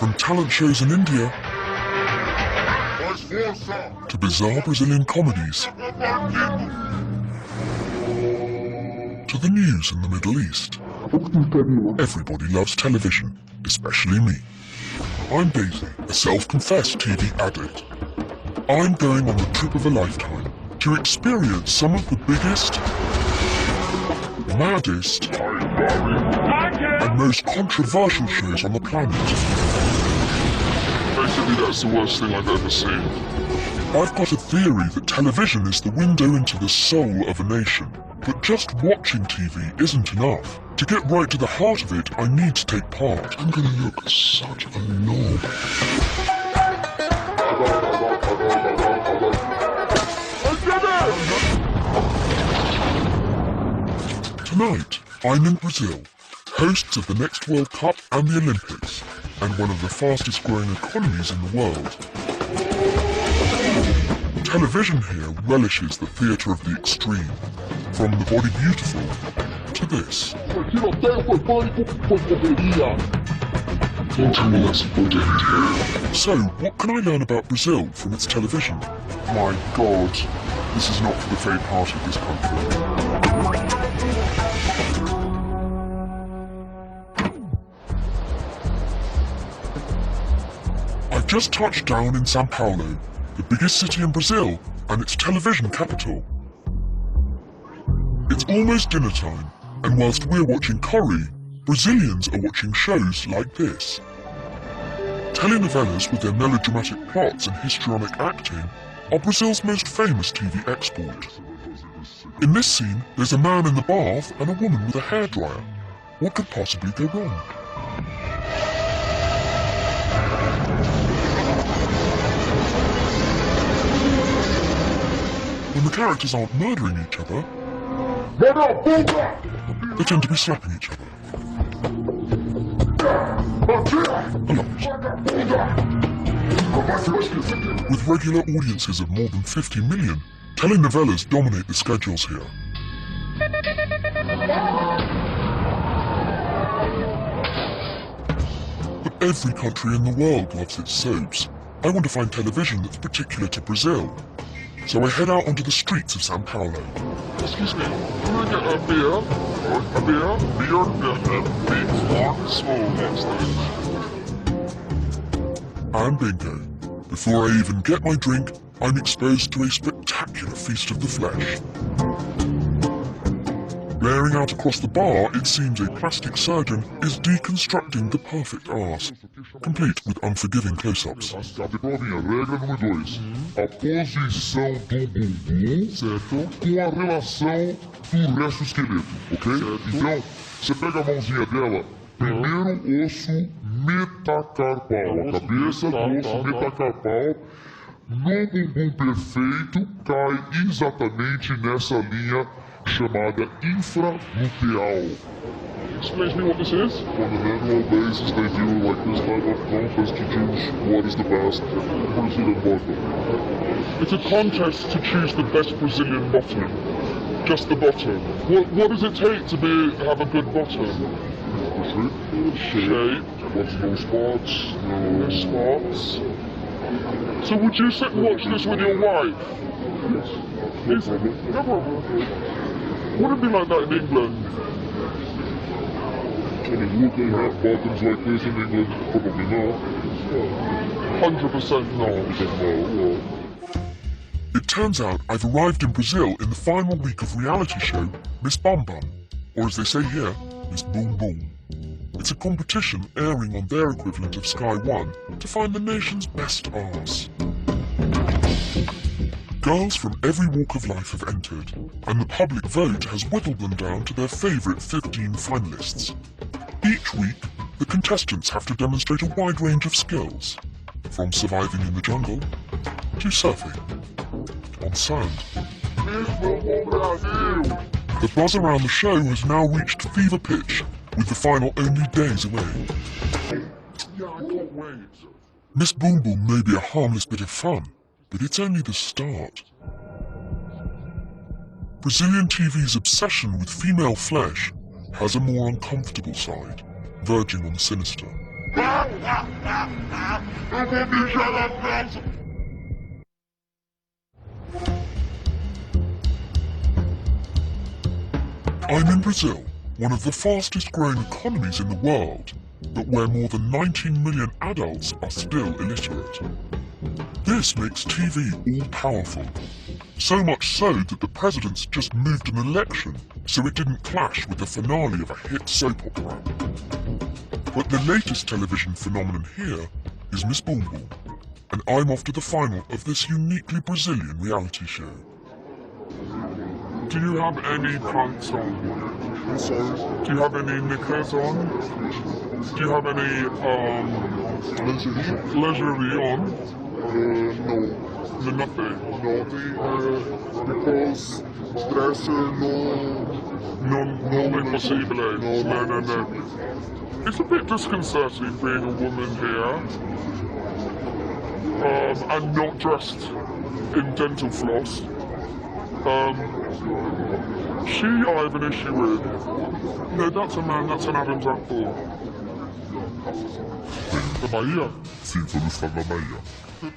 From talent shows in India to bizarre Brazilian comedies to the news in the Middle East. Everybody loves television, especially me. I'm Daisy, a self-confessed TV addict. I'm going on the trip of a lifetime to experience some of the biggest, maddest, and most controversial shows on the planet. Basically, that's the worst thing I've ever seen. I've got a theory that television is the window into the soul of a nation. But just watching TV isn't enough. To get right to the heart of it, I need to take part. I'm gonna look such a knob. Tonight, I'm in Brazil, hosts of the next World Cup and the Olympics, and one of the fastest growing economies in the world. Television here relishes the theatre of the extreme, from the body beautiful to this. Don't tell me that's important. So, what can I learn about Brazil from its television? My God, this is not for the faint-hearted, this country. I've just touched down in São Paulo, the biggest city in Brazil and its television capital. It's almost dinner time, and whilst we're watching curry, Brazilians are watching shows like this. Telenovelas with their melodramatic plots and histrionic acting are Brazil's most famous TV export. In this scene, there's a man in the bath and a woman with a hairdryer. What could possibly go wrong? When the characters aren't murdering each other, they tend to be slapping each other. A lot. With regular audiences of more than 50 million, telenovelas dominate the schedules here. But every country in the world loves its soaps. I want to find television that's particular to Brazil. So I head out onto the streets of São Paulo. Excuse me, can I get a beer? A beer? Beer? Big, small, yes, and bingo. Before I even get my drink, I'm exposed to a spectacular feast of the flesh. Glaring out across the bar, it seems a plastic surgeon is deconstructing the perfect arse, complete with unforgiving close-ups. Regra número 2. A posição do bumbum, certo? Com a relação do resto do esqueleto, ok? Certo. Então, você pega a mãozinha dela, primeiro osso metacarpal, a cabeça do osso metacarpal, no bumbum perfeito, cai exatamente nessa linha chamada infraluteal. Explain to me what this is. On an annual basis, they do like this type of contest to choose what is the best Brazilian bottom. It's a contest to choose the best Brazilian bottom. Just the bottom. What does it take to have a good bottom? Shape. What's no spots? No spots. So would you sit and watch this with your wife? Yes. No problem. Would it be like that in England? Would they have bottoms like this in England? Probably not. 100% no. It turns out I've arrived in Brazil in the final week of reality show Miss Bum Bum, or as they say here, Miss Boom Boom. It's a competition airing on their equivalent of Sky One to find the nation's best arse. Girls from every walk of life have entered, and the public vote has whittled them down to their favourite 15 finalists. Each week, the contestants have to demonstrate a wide range of skills, from surviving in the jungle to surfing on sand. The buzz around the show has now reached fever pitch, with the final only days away. Yeah, I can't wait. Miss Boom Boom may be a harmless bit of fun, but it's only the start. Brazilian TV's obsession with female flesh has a more uncomfortable side, verging on the sinister. Eu vou mijar na calça. I'm in Brazil, one of the fastest growing economies in the world, but where more than 19 million adults are still illiterate. This makes TV all-powerful. So much so that the president's just moved an election so it didn't clash with the finale of a hit soap opera. But the latest television phenomenon here is Miss Boom Boom, and I'm off to the final of this uniquely Brazilian reality show. Do you have any pants on? I'm sorry. Do you have any knickers on? Do you have any lingerie on? No. No, nothing. Because dresser No impossibile. No. It's a bit disconcerting being a woman here. And not dressed in dental floss. She I have an issue with. No, that's a man, that's an Adam's apple. The Bahia. Sim, sou do estado da Bahia.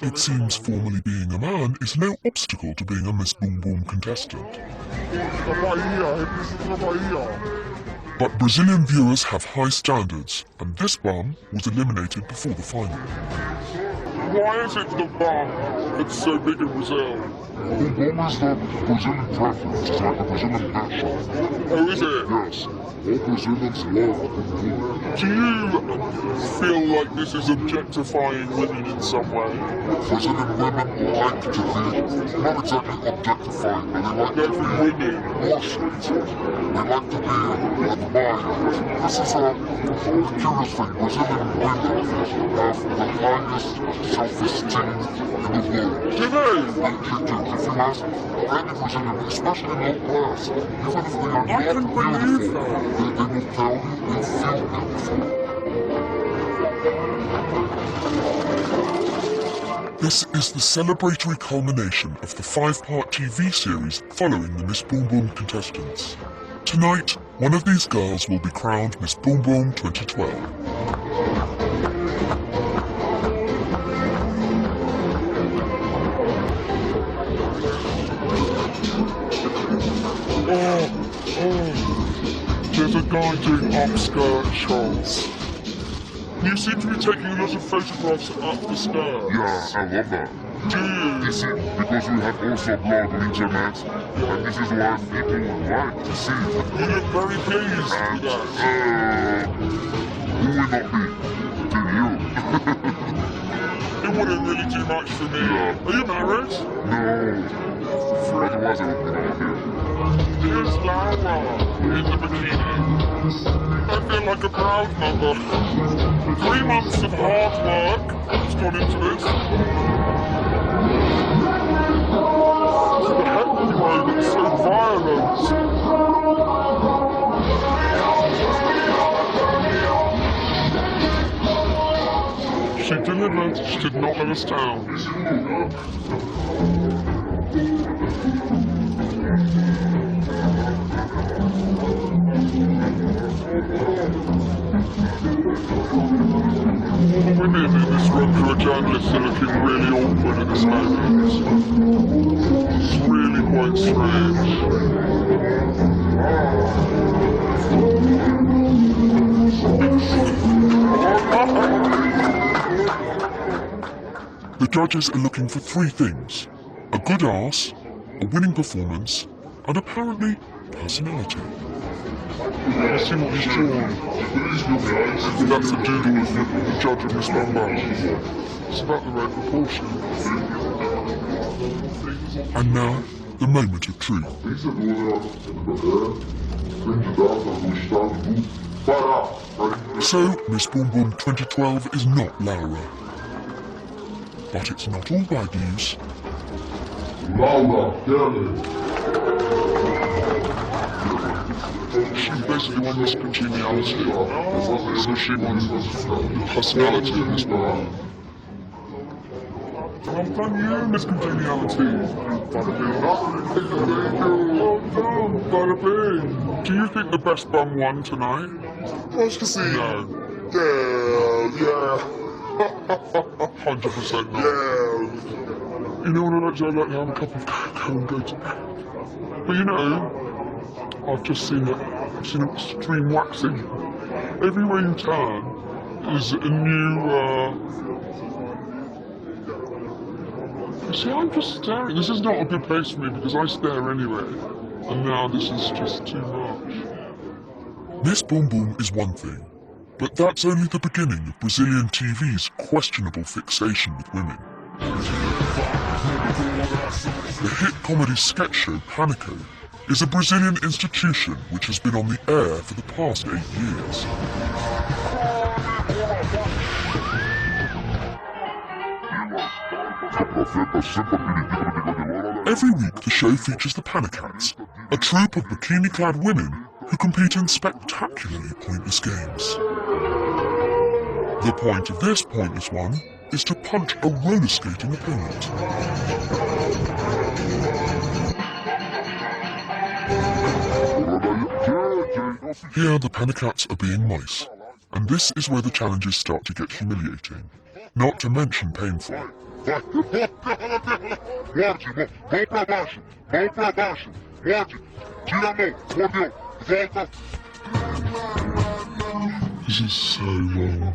It seems formally being a man is no obstacle to being a Miss Boom Boom contestant. The Bahia, eu preciso da Bahia. But Brazilian viewers have high standards, and this bum was eliminated before the final. Why is it the bum that's so big in Brazil? Boom Boom is the Brazilian preference. It's like a Brazilian passion. Oh, is it? Yes. All Brazilians love Boom Boom. Do you feel like this is objectifying women in some way? Brazilian women like to be, not exactly objectified, but they like to be Women. worshipped. They like to be admired. This is a curious thing. Brazilian women have the highest self-esteem in the world. Do they? If you ask any Brazilian, especially in low class, even if they are I can not believe beautiful, that. they will tell you they feel beautiful. This is the celebratory culmination of the 5-part TV series following the Miss Boom Boom contestants. Tonight, one of these girls will be crowned Miss Boom Boom 2012. There's a guy doing upskirt shots. You seem to be taking a lot of photographs up the stairs. Yeah, I love that. Do you? You see, because we have also blog on internet, and this is why people like to see. You look very pleased And, with that. who will not be? Do you? It wouldn't really do much for me. Yeah. Are you married? No. Otherwise I would be out here. Here's Laura in the bikini. I feel like a proud mother. 3 months of hard work has gone into this. The head throw that's so violent. She delivered. She did not let us down. All the women in this room who are journalists are looking really awkward at this moment. It's really quite strange. The judges are looking for 3 things: a good ass, a winning performance, and apparently personality. Let's see what he's drawn. That's a doodle of the judge of Miss Bumbo. It's about the right proportion. And now, the moment of truth. So, Miss Boom Boom 2012 is not Laura. But it's not all bad news. She basically won this congeniality. So she won personality in this bar. Well done you, Miss Congeniality. Bada bing. Do you think the best bum won tonight? Acho que sim. No. Yeah. Yeah. 100% not. Yeah. You know what I'd like to do? I'd like to have a cup of cocoa and go to bed. But you know, I've just seen an extreme waxing. Everywhere you turn is a new, You see, I'm just staring. This is not a good place for me because I stare anyway. And now this is just too much. Miss Boom Boom is one thing, but that's only the beginning of Brazilian TV's questionable fixation with women. The hit comedy sketch show Pânico is a Brazilian institution which has been on the air for the past 8 years. Every week the show features the Panicats, a troupe of bikini-clad women who compete in spectacularly pointless games. The point of this pointless one is to punch a roller skating opponent. Here the Panicats are being mice, and this is where the challenges start to get humiliating, not to mention painful. Vai, morde, mão pra baixo, morde, tira a mão, mordeu, volta. This is so long.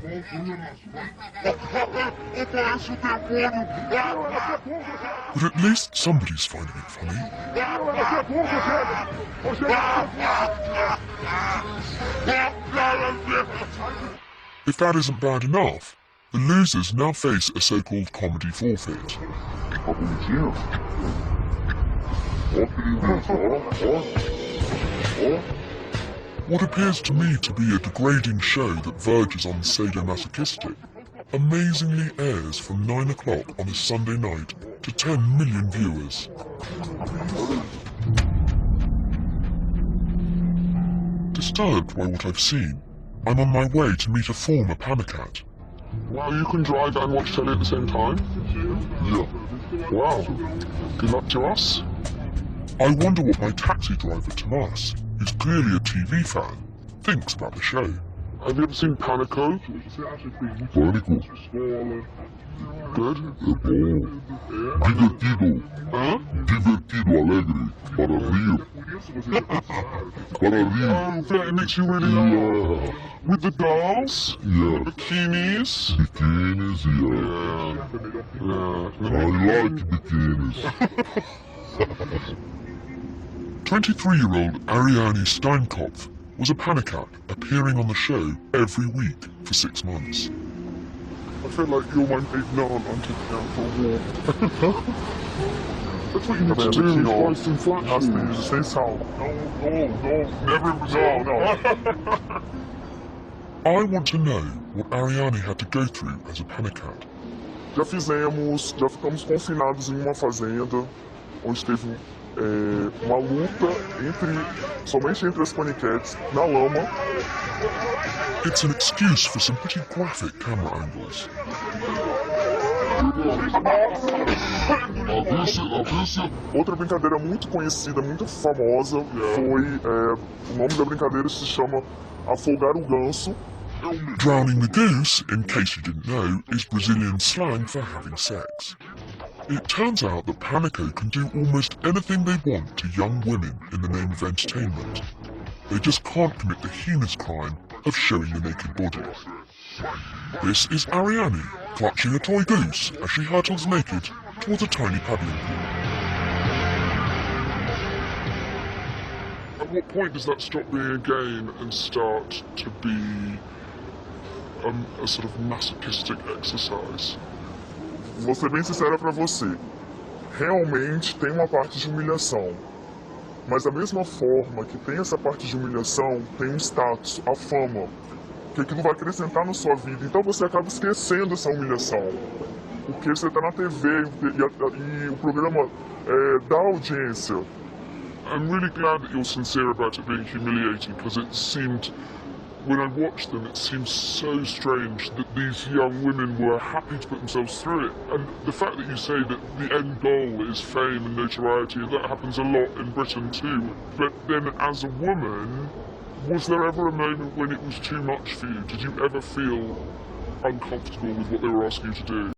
Parece demônio. But at least somebody's finding it funny. If that isn't bad enough, the losers now face a so-called comedy forfeit. What appears to me to be a degrading show that verges on sadomasochistic amazingly airs from 9 o'clock on a Sunday night to 10 million viewers. Disturbed by what I've seen, I'm on my way to meet a former Panicat. Wow, you can drive and watch telly at the same time? Yeah. Wow. Good luck to us. I wonder what my taxi driver Tomas, who's clearly a TV fan, thinks about the show. Have you ever seen Pânico? Pânico. Good. É bom. Divertido. Huh? Divertido, alegre. Para rir. Para rir. Oh, that makes you really Yeah. with the dolls? Yeah. Bikinis? Bikinis, yeah. Yeah. I like bikinis. 23-year-old Ariane Steinkopf was a Panicat appearing on the show every week for 6 months. I feel like you're my big nun I'm taking out for a walk. That's what you need to do, slice and flat shoes. Sem sal. No. I want to know what Ariane had to go through as a Panicat. Já ficamos confinados em uma fazenda, onde teve uma luta somente entre as paniquetes, na lama. It's an excuse for some pretty graphic camera angles. Outra brincadeira muito conhecida, muito famosa, foi, o nome da brincadeira se chama afogar o ganso. Drowning the goose, in case you didn't know, is Brazilian slang for having sex. It turns out that Pânico can do almost anything they want to young women in the name of entertainment. They just can't commit the heinous crime of showing the naked body. This is Ariane, clutching a toy goose as she hurtles naked towards a tiny paddling pool. At what point does that stop being a game and start to be a sort of masochistic exercise? Vou ser bem sincera pra você. Realmente tem uma parte de humilhação. Mas da mesma forma que tem essa parte de humilhação, tem um status, a fama, que aquilo vai acrescentar na sua vida. Então você acaba esquecendo essa humilhação. Porque você tá na TV e o programa dá audiência. I'm really glad that you're sincere about it being humiliating, because it seemed, when I watched them, it seemed so strange that these young women were happy to put themselves through it. And the fact that you say that the end goal is fame and notoriety, that happens a lot in Britain too. But then as a woman, was there ever a moment when it was too much for you? Did you ever feel uncomfortable with what they were asking you to do.